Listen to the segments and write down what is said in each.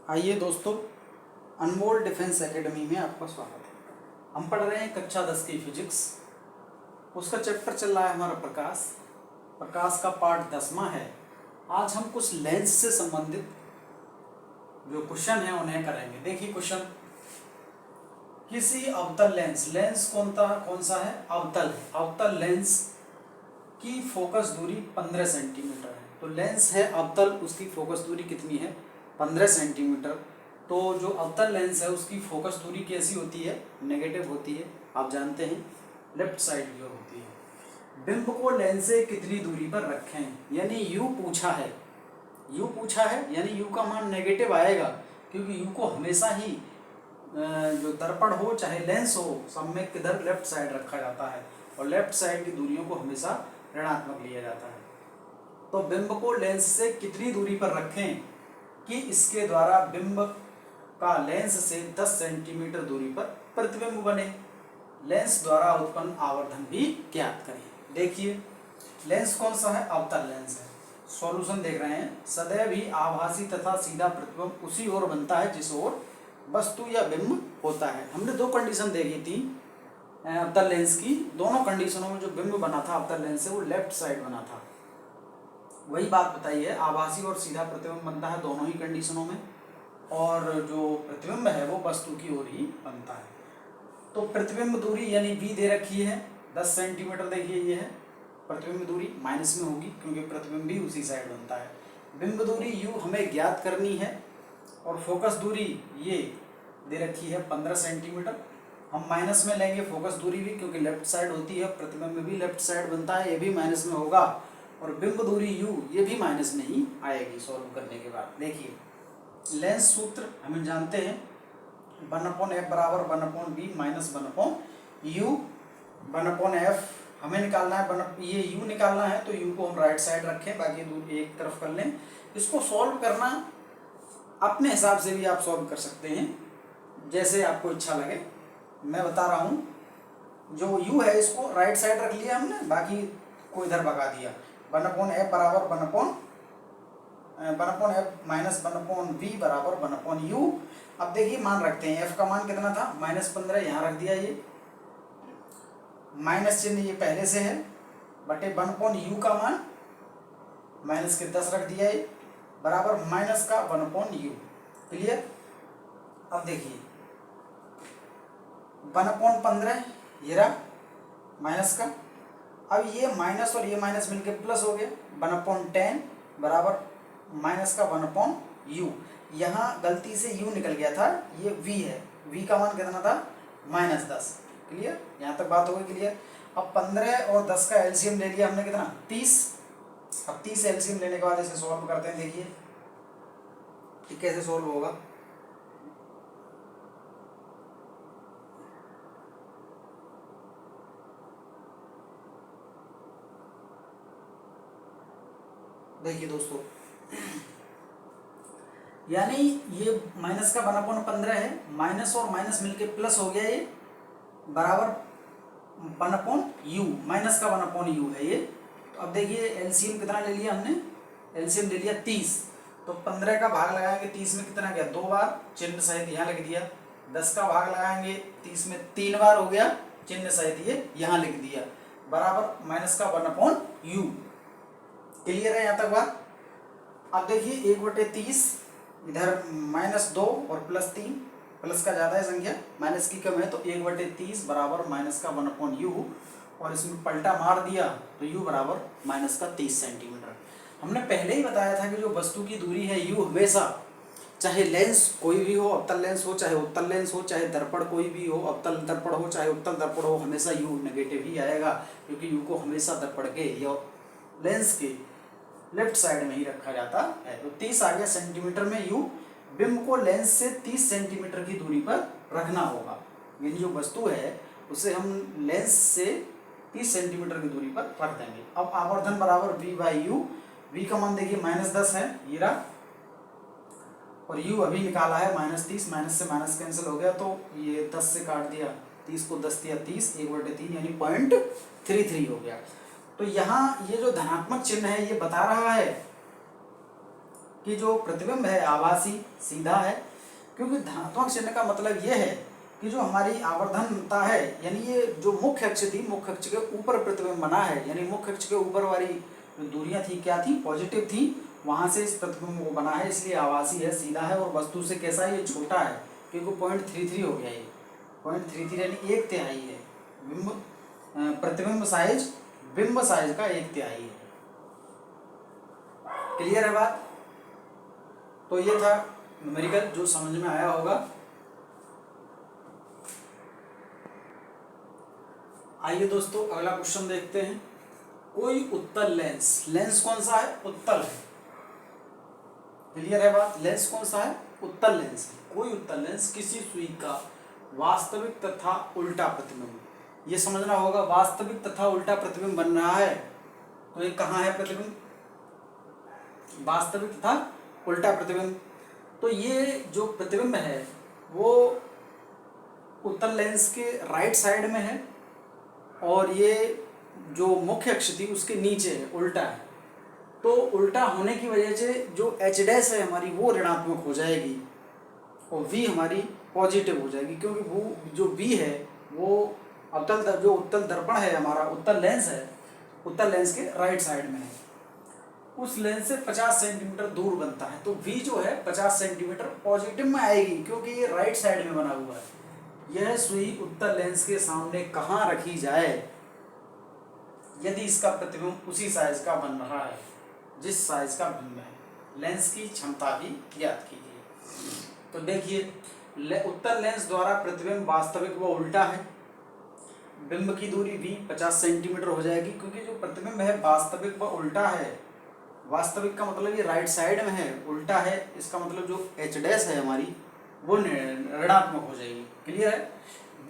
आइए दोस्तों, अनमोल defence academy में आपका स्वागत है। हम पढ़ रहे हैं कक्षा 10 की फिजिक्स। उसका चैप्टर चल रहा है हमारा प्रकाश। प्रकाश का पार्ट 10वां है। आज हम कुछ लेंस से संबंधित जो क्वेश्चन है उन्हें करेंगे। देखिए क्वेश्चन, किसी अवतल लेंस कौन सा है? अवतल है। अवतल लेंस की फोकस दूरी 15 सेंटीमीटर है। तो लेंस है अवतल, उसकी फोकस दूरी कितनी है? 15 सेंटीमीटर। तो जो अवतल लेंस है उसकी फोकस दूरी कैसी होती है? नेगेटिव होती है। आप जानते हैं लेफ्ट साइड की ओर होती है। बिंब को लेंस से कितनी दूरी पर रखें? यानी यू पूछा है, यानी यू का मान नेगेटिव आएगा, क्योंकि यू को हमेशा ही जो दर्पण हो चाहे लेंस हो, सब में किधर लेफ्ट साइड रखा जाता है, और लेफ्ट साइड की दूरियों को हमेशा ऋणात्मक लिया जाता है। तो बिंब को लेंस से कितनी दूरी पर रखें कि इसके द्वारा बिंब का लेंस से 10 सेंटीमीटर दूरी पर प्रतिबिंब बने। लेंस द्वारा उत्पन्न आवर्धन भी ज्ञात करें। देखिए लेंस कौन सा है? अवतल लेंस है। सॉल्यूशन देख रहे हैं। सदैव ही आभासी तथा सीधा प्रतिबिंब उसी ओर बनता है जिस ओर वस्तु या बिंब होता है। हमने दो कंडीशन देखी थी अवतल लेंस की। दोनों कंडीशनों में जो बिंब बना था अवतल लेंस से वो लेफ्ट साइड बना था। वही बात बताई है, आभासी और सीधा प्रतिबिंब बनता है दोनों ही कंडीशनों में, और जो प्रतिबिंब है वो वस्तु की ओर ही बनता है। तो प्रतिबिंब दूरी यानी v दे रखी है 10 सेंटीमीटर। देखिए ये है प्रतिबिंब दूरी, माइनस में होगी क्योंकि प्रतिबिंब भी उसी साइड बनता है। बिंब दूरी u हमें ज्ञात करनी है, और फोकस दूरी ये दे रखी है 15 सेंटीमीटर। हम माइनस में लेंगे फोकस दूरी भी, क्योंकि लेफ्ट साइड होती है, प्रतिबिंब भी लेफ्ट साइड बनता है, ये भी माइनस में होगा, और बिंब दूरी u ये भी माइनस में ही आएगी सॉल्व करने के बाद। देखिए लेंस सूत्र हम जानते हैं, 1/f बराबर 1/b माइनस 1/u। 1/f हमें निकालना है, ये u निकालना है, तो u को हम राइट साइड रखें, बाकी दूर एक तरफ कर लें। इसको सॉल्व करना अपने हिसाब से भी आप सॉल्व कर सकते हैं, जैसे आपको इच्छा लगे। मैं बता रहा हूँ, जो u है इसको राइट साइड रख लिया हमने, बाकी को इधर भगा दिया। 1/f बराबर 1/f माइनस 1/v बराबर 1/u। अब देखिए मान रखते हैं, f का मान कितना था? -15, यहाँ रख दिया। ये माइनस चिन्ह ये पहले से है, बटे 1/u का मान माइनस के 10 रख दिया, ये बराबर माइनस का 1/u। क्लियर? अब देखिए 1/15 ये रहा माइनस का। अब ये माइनस और ये माइनस मिलकर प्लस हो गया, 1/10 बराबर माइनस का 1/u। यहाँ गलती से u निकल गया था, ये v है। v का मान कितना था? -10। क्लियर? यहाँ तक बात हो गई क्लियर? अब 15 और 10 का एलसीएम ले लिया हमने, कितना? 30। अब 30 एलसीएम लेने के बाद इसे सॉल्व करते हैं। देखिए कि कैसे सॉल्व होगा। देखिए दोस्तों, यानी ये माइनस का 1/15 है, माइनस और माइनस मिलके प्लस हो गया, ये बराबर 1/u, माइनस का 1/u है ये। तो अब देखिए एलसीएम कितना ले लिया हमने? एलसीएम ले लिया 30। तो 15 का भाग लगाएंगे 30 में, कितना गया? 2 बार, चिन्ह सहित यहाँ लिख दिया। 10 का भाग लगाएंगे 30 में 3 बार हो गया, चिन्ह सहित ये यहाँ लिख दिया, बराबर माइनस का 1/u। क्लियर है यहाँ तक बात? अब देखिए 1/30, इधर -2 और +3, प्लस का ज़्यादा है संख्या, माइनस की कम है, तो 1/30 बराबर माइनस का 1/u, और इसमें पलटा मार दिया तो u बराबर माइनस का 30 सेंटीमीटर। हमने पहले ही बताया था कि जो वस्तु की दूरी है u हमेशा, चाहे लेंस कोई भी हो, अवतल लेंस हो चाहे उत्तल लेंस हो, चाहे दर्पण कोई भी हो, अवतल दर्पण हो चाहे उत्तल दर्पण हो, हमेशा u नेगेटिव ही आएगा, क्योंकि u को हमेशा दर्पण के या लेंस के लेफ्ट साइड में ही रखा जाता है। तो 30 आ गया सेंटीमीटर में u। बिंब को लेंस से 30 सेंटीमीटर की दूरी पर रखना होगा, यानी जो वस्तु है उसे हम लेंस से 30 सेंटीमीटर की दूरी पर रख देंगे। अब आवर्धन बराबर v/u। v का मान देखिए -10 है, ये रहा, और u अभी निकाला है -30, माइनस से माइनस कैंसिल हो गया, तो ये 10 से काट दिया, 30 को 10 दिया 30, 1/3 यानी 0.33 हो गया। तो यहाँ ये जो धनात्मक चिन्ह है ये बता रहा है कि जो प्रतिबिंब है आभासी सीधा है, क्योंकि धनात्मक चिन्ह का मतलब ये है कि जो हमारी आवर्धनता है, यानी ये जो मुख्य अक्ष थी, मुख्य अक्ष के ऊपर प्रतिबिंब बना है, यानी मुख्य अक्ष के ऊपर वाली जो दूरियां थी क्या थी, पॉजिटिव थी, वहां से इस प्रतिबिंब को बना है, इसलिए आभासी है, सीधा है और वस्तु से कैसा है, ये छोटा है, क्योंकि 0.33 हो गया, ये 0.33 यानी 1/3 है। बिंब प्रतिबिंब साइज बिंब साइज का 1/3 है। क्लियर है बात? तो ये था न्यूमेरिकल, जो समझ में आया होगा। आइए दोस्तों अगला क्वेश्चन देखते हैं। कोई उत्तल लेंस, लेंस कौन सा है, उत्तल है। क्लियर है बात? लेंस कौन सा है, उत्तल लेंस है। कोई उत्तल लेंस किसी सुई का वास्तविक तथा उल्टा प्रतिबिंब, ये समझना होगा, वास्तविक तथा उल्टा प्रतिबिंब बन रहा है, तो ये कहाँ है प्रतिबिंब, वास्तविक तथा उल्टा प्रतिबिंब। तो ये जो प्रतिबिंब है वो उत्तल लेंस के राइट साइड में है, और ये जो मुख्य अक्ष थी उसके नीचे है, उल्टा है। तो उल्टा होने की वजह से जो एच डैश है हमारी वो ऋणात्मक हो जाएगी और वी हमारी पॉजिटिव हो जाएगी, क्योंकि वो जो वी है वो जो उत्तल दर्पण है हमारा, उत्तल लेंस है, उत्तल लेंस के राइट साइड में है, उस लेंस से 50 सेंटीमीटर दूर बनता है। तो वी जो है 50 सेंटीमीटर पॉजिटिव में आएगी, क्योंकि ये राइट साइड में बना हुआ है। यह सुई उत्तल लेंस के सामने कहाँ रखी जाए यदि इसका प्रतिबिंब उसी साइज का बन रहा है जिस साइज का बिंब है। लेंस की क्षमता भी ज्ञात कीजिए। तो देखिए, उत्तल लेंस द्वारा प्रतिबिंब वास्तविक व उल्टा है। बिंब की दूरी भी 50 सेंटीमीटर हो जाएगी, क्योंकि जो प्रतिबिंब है वास्तविक व उल्टा है। वास्तविक का मतलब ये राइट साइड में है, उल्टा है इसका मतलब जो एच डैश है हमारी वो ऋणात्मक हो जाएगी। क्लियर है?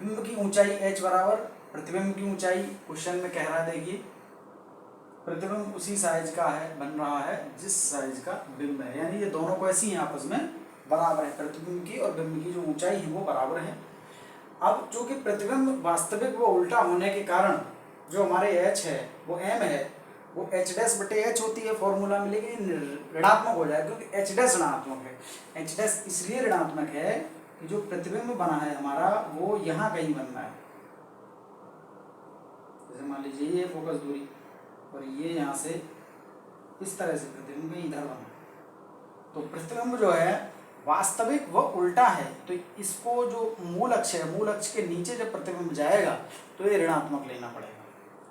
बिंब की ऊंचाई h बराबर प्रतिबिंब की ऊंचाई, क्वेश्चन में कह रहा है, देखिए प्रतिबिंब उसी साइज का है, बन रहा है जिस साइज का बिंब है, यानी ये दोनों कैसी हैं, आपस में बराबर है। प्रतिबिंब की और बिंब की जो ऊंचाई है वो बराबर है। अब चूंकि प्रतिबिंब वास्तविक व उल्टा होने के कारण जो हमारे h है वो m है, वो एच डैश बटे एच होती है फॉर्मूला में, लेकिन ऋणात्मक हो जाए क्योंकि एच डैश ऋणात्मक है। एच डैश इसलिए ऋणात्मक है कि जो प्रतिबिंब बना है हमारा वो यहाँ कहीं बनना है। जैसे मान लीजिए ये फोकस दूरी और ये यहाँ से इस तरह से प्रतिबिंब कहीं इधर बना, तो प्रतिबिंब जो है वास्तविक व उल्टा है, तो इसको जो मूल अक्ष है, मूल अक्ष के नीचे जब प्रतिबिंब जाएगा तो ये ऋणात्मक लेना पड़ेगा,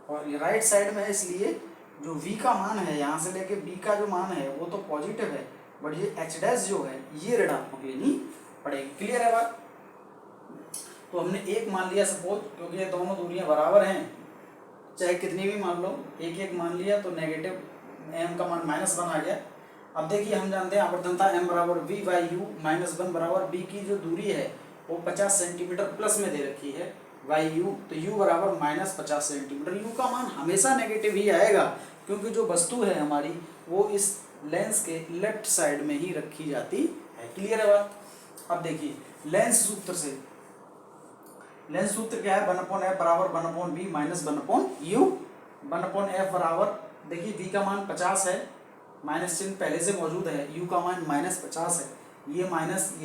और ये राइट साइड में है, इसलिए जो v का मान है यहाँ से लेके b का जो मान है वो तो पॉजिटिव है, बट ये h डैश जो है ये ऋणात्मक लेनी पड़ेगी। क्लियर है बात? तो हमने एक मान लिया सपोज, क्योंकि ये दोनों दूरियां बराबर हैं, चाहे कितनी भी मान लो, एक एक मान लिया तो नेगेटिव m का मान -1 आ गया। अब देखिए हम जानते हैं आवर्धनता m बराबर v बाई u -1 बराबर b की जो दूरी है वो 50 सेंटीमीटर प्लस में दे रखी है बाई u, तो u बराबर -50 सेंटीमीटर। u का मान हमेशा नेगेटिव ही आएगा, क्योंकि जो वस्तु है हमारी वो इस लेंस के लेफ्ट साइड में ही रखी जाती है। क्लियर है बात? अब देखिए लेंस सूत्र से, लेंस सूत्र क्या है, 1/f बराबर 1/b माइनस 1/u, 1/f बराबर, देखिए v का मान 50 है, माइनस चिन्ह पहले से मौजूद है, u का मान -50 है, ये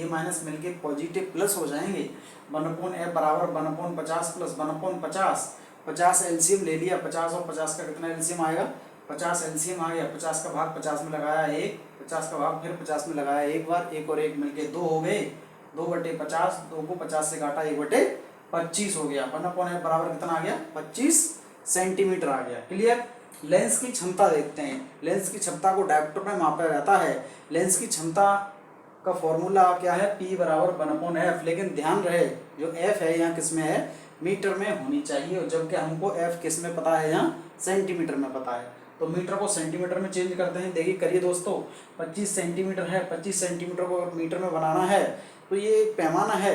माइनस मिलके पॉजिटिव प्लस हो जाएंगे। 1/f बराबर 1/50 प्लस 1/50, 50 एलसीएम ले लिया, 50 और 50 का कितना एलसीएम आएगा, 50 एलसीएम आ गया, 50 का भाग 50 में लगाया 1, 50 का भाग फिर 50 में लगाया एक बार, 1 और 1 मिलके 2 हो गए, 2/50, 2 को 50 से काटा 1/25 हो गया। 1/f बराबर कितना आ गया, 25 सेंटीमीटर आ गया। क्लियर? लेंस की क्षमता देखते हैं। लेंस की क्षमता को डायोप्टर में मापा जाता है। लेंस की क्षमता का फॉर्मूला क्या है, P बराबर 1/f, लेकिन ध्यान रहे जो f है यहाँ किस में है, मीटर में होनी चाहिए, और जबकि हमको f किस में पता है, यहाँ सेंटीमीटर में पता है, तो मीटर को सेंटीमीटर में चेंज करते हैं। देखिए करिए दोस्तों, 25 सेंटीमीटर है, 25 सेंटीमीटर को अगर मीटर में बनाना है तो ये पैमाना है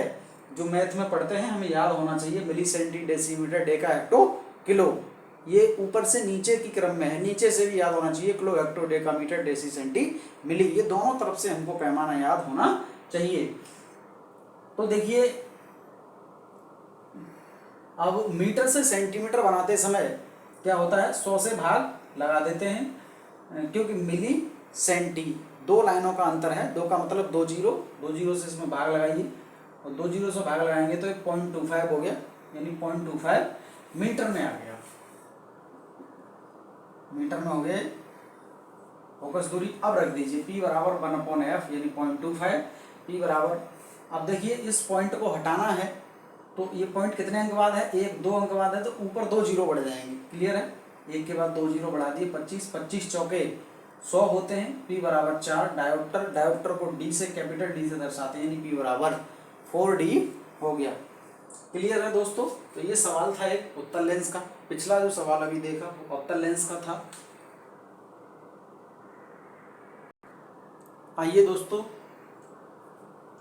जो मैथ में पढ़ते हैं, हमें याद होना चाहिए, milli centi decimetre deca hecto kilo, ये ऊपर से नीचे की क्रम में है, नीचे से भी याद होना चाहिए, kilo hecto deca metre deci centi milli, ये दोनों तरफ से हमको पैमाना याद होना चाहिए। तो देखिए अब मीटर से सेंटीमीटर बनाते समय क्या होता है, 100 से भाग लगा देते हैं, क्योंकि मिली सेंटी दो लाइनों का अंतर है, दो का मतलब दो जीरो से इसमें भाग लगाइए और दो जीरो से भाग लगाएंगे तो 0.25 हो गया, यानी 0.25 मीटर में आ गया, मीटर में हो गया फोकस दूरी। अब रख दीजिए P बराबर 1/f यानी 0.25, P बराबर, अब देखिए इस पॉइंट को हटाना है तो ये पॉइंट कितने अंक बाद है, 1 2 अंक बाद है, तो ऊपर 2 जीरो बढ़ जाएंगे, क्लियर है, एक के बाद 2 जीरो बढ़ा दिए, 25 25 चौके 100 होते हैं, P बराबर 4, डायोप्टर को D से, कैपिटल D से दर्शाते हैं, यानी P बराबर 4D हो गया, क्लियर है दोस्तों। तो ये सवाल था एक उत्तल लेंस का। पिछला जो सवाल अभी देखा वो अवतल लेंस का था। आइए दोस्तों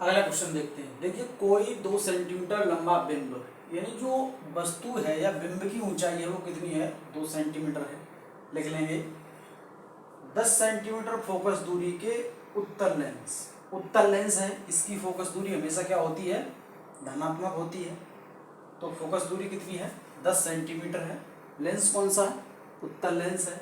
अगला क्वेश्चन देखते हैं। देखिए कोई 2 सेंटीमीटर लंबा बिंब, यानी जो वस्तु है या बिंब की ऊंचाई है वो कितनी है, 2 सेंटीमीटर है, लिख लेंगे 10 सेंटीमीटर फोकस दूरी के उत्तल लेंस है, इसकी फोकस दूरी हमेशा क्या होती है, धनात्मक होती है, तो फोकस दूरी कितनी है, 10 सेंटीमीटर है। लेंस कौन सा है, उत्तल लेंस है।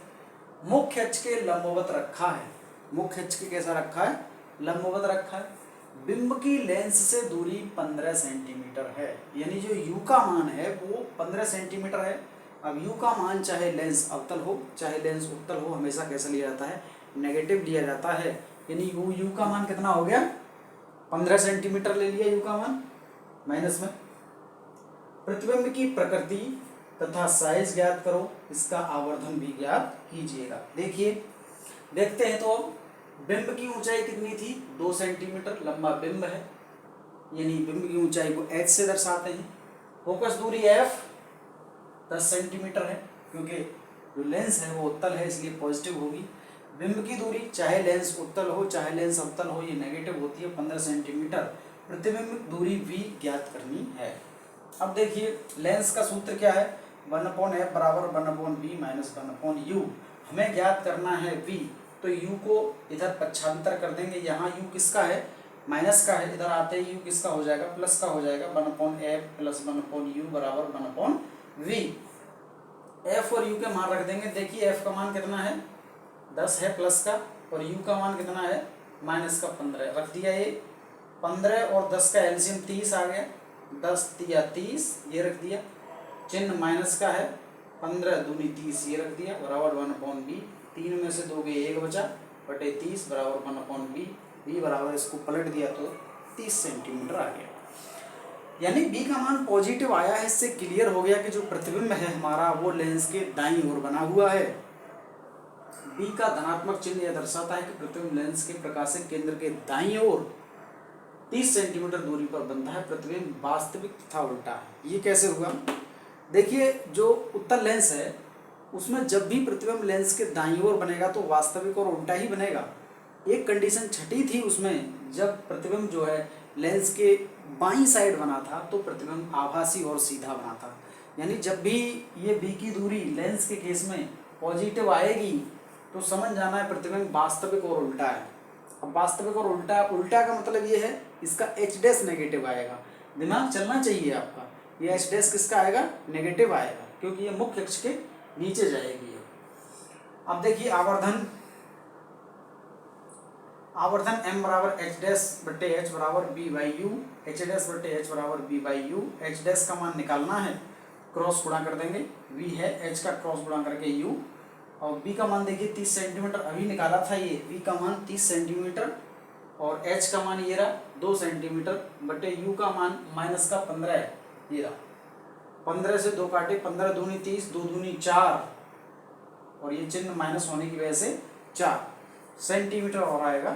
मुख्य अक्ष के लंबवत रखा है, मुख्य अक्ष के कैसा रखा है, लंबवत रखा है। बिंब की लेंस से दूरी 15 सेंटीमीटर है, यानी जो यू का मान है वो 15 सेंटीमीटर है। अब यू का मान चाहे लेंस अवतल हो चाहे लेंस उत्तल हो, हमेशा कैसे लिया जाता है, नेगेटिव लिया जाता है, यानी यू का मान कितना हो गया, 15 सेंटीमीटर ले लिया यू का मान, माइनस में। प्रतिबिंब की प्रकृति तथा साइज ज्ञात करो, इसका आवर्धन भी ज्ञात कीजिएगा। देखिए देखते हैं तो बिंब की ऊंचाई कितनी थी, 2 सेंटीमीटर लंबा बिंब है, यानी बिंब की ऊंचाई को h से दर्शाते हैं। फोकस दूरी f 10 सेंटीमीटर है, क्योंकि जो लेंस है वो उत्तल है इसलिए पॉजिटिव होगी। बिंब की दूरी चाहे लेंस उत्तल हो चाहे लेंस अवतल हो ये नेगेटिव होती है, 15 सेंटीमीटर। प्रतिबिंब दूरी v ज्ञात करनी है। अब देखिए लेंस का सूत्र क्या है, 1/f बराबर 1/b माइनस 1/u। हमें ज्ञात करना है v, तो u को इधर पक्षांतर कर देंगे, यहाँ u किसका है, माइनस का है, इधर आते ही u किसका हो जाएगा, प्लस का हो जाएगा, 1/f प्लस 1/u बराबर 1/v। f और u के मान रख देंगे। देखिए f का मान कितना है, 10 है प्लस का, और u का मान कितना है, माइनस का 15 रख दिया। ये 15 और 10 का एलसीएम 30 आ गया, 10 तिया 30 ये रख दिया, चिन्ह माइनस का है, 15 दूनी 30 ये रख दिया, बराबर 1/b। 3 में से 2 गए 1 बचा, बटे 30 बराबर 1/b। b बराबर इसको पलट दिया तो 30 सेंटीमीटर आ गया, यानी b का मान पॉजिटिव आया है। इससे क्लियर हो गया कि जो प्रतिबिंब है हमारा वो लेंस के दाईं ओर बना हुआ है। b का धनात्मक चिन्ह यह दर्शाता है कि प्रतिबिंब लेंस के प्रकाशिक केंद्र के दाईं ओर 30 सेंटीमीटर दूरी पर बनता है। प्रतिबिंब वास्तविक तथा उल्टा है। ये कैसे हुआ, देखिए जो उत्तल लेंस है उसमें जब भी प्रतिबिंब लेंस के दाईं ओर बनेगा तो वास्तविक और उल्टा ही बनेगा। एक कंडीशन छठी थी उसमें, जब प्रतिबिंब जो है लेंस के बाईं साइड बना था तो प्रतिबिंब आभासी और सीधा बना था, यानी जब भी ये b की दूरी लेंस के केस में पॉजिटिव आएगी तो समझ जाना है प्रतिबिंब वास्तविक और उल्टा है। अब वास्तविक और उल्टा का मतलब ये है इसका h' नेगेटिव आएगा। दिमाग चलना चाहिए आपका, ये h' किसका आएगा, नेगेटिव आएगा, क्योंकि ये मुख्य अक्ष के नीचे जाएगी। अब देखिए आवर्धन m बराबर h' बटे h बराबर b/u, h' बटे h बराबर b/u। h' का मान निकालना है, क्रॉस गुणा कर देंगे, v है h का क्रॉस गुणा करके u, और b का मान देखिए 30 सेंटीमीटर अभी निकाला था, ये v का मान 30 सेंटीमीटर और h का मान ये रहा 2 सेंटीमीटर, बटे u का मान माइनस का 15 है, ये रहा। 15 से 2 काटे, 15 दूनी 30, 2 दूनी 4, और ये चिन्ह माइनस होने की वजह से 4 सेंटीमीटर और आएगा,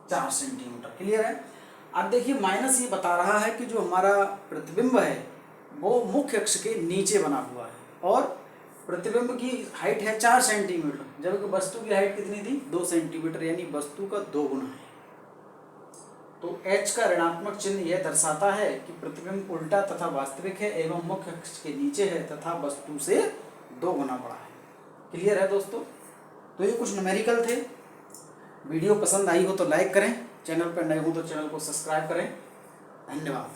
4 सेंटीमीटर, क्लियर है। अब देखिए माइनस ये बता रहा है कि जो हमारा प्रतिबिंब है वो मुख्य अक्ष के नीचे बना हुआ है और प्रतिबिंब की हाइट है 4 सेंटीमीटर, जबकि वस्तु की हाइट कितनी थी, 2 सेंटीमीटर, यानी वस्तु का 2 गुना है। तो h का ऋणात्मक चिन्ह यह दर्शाता है कि प्रतिबिंब उल्टा तथा वास्तविक है एवं मुख्य अक्ष के नीचे है तथा वस्तु से 2 गुना बड़ा है। क्लियर है दोस्तों। तो ये कुछ न्यूमेरिकल थे। वीडियो पसंद आई हो तो लाइक करें, चैनल पर नए हो तो चैनल को सब्सक्राइब करें। धन्यवाद।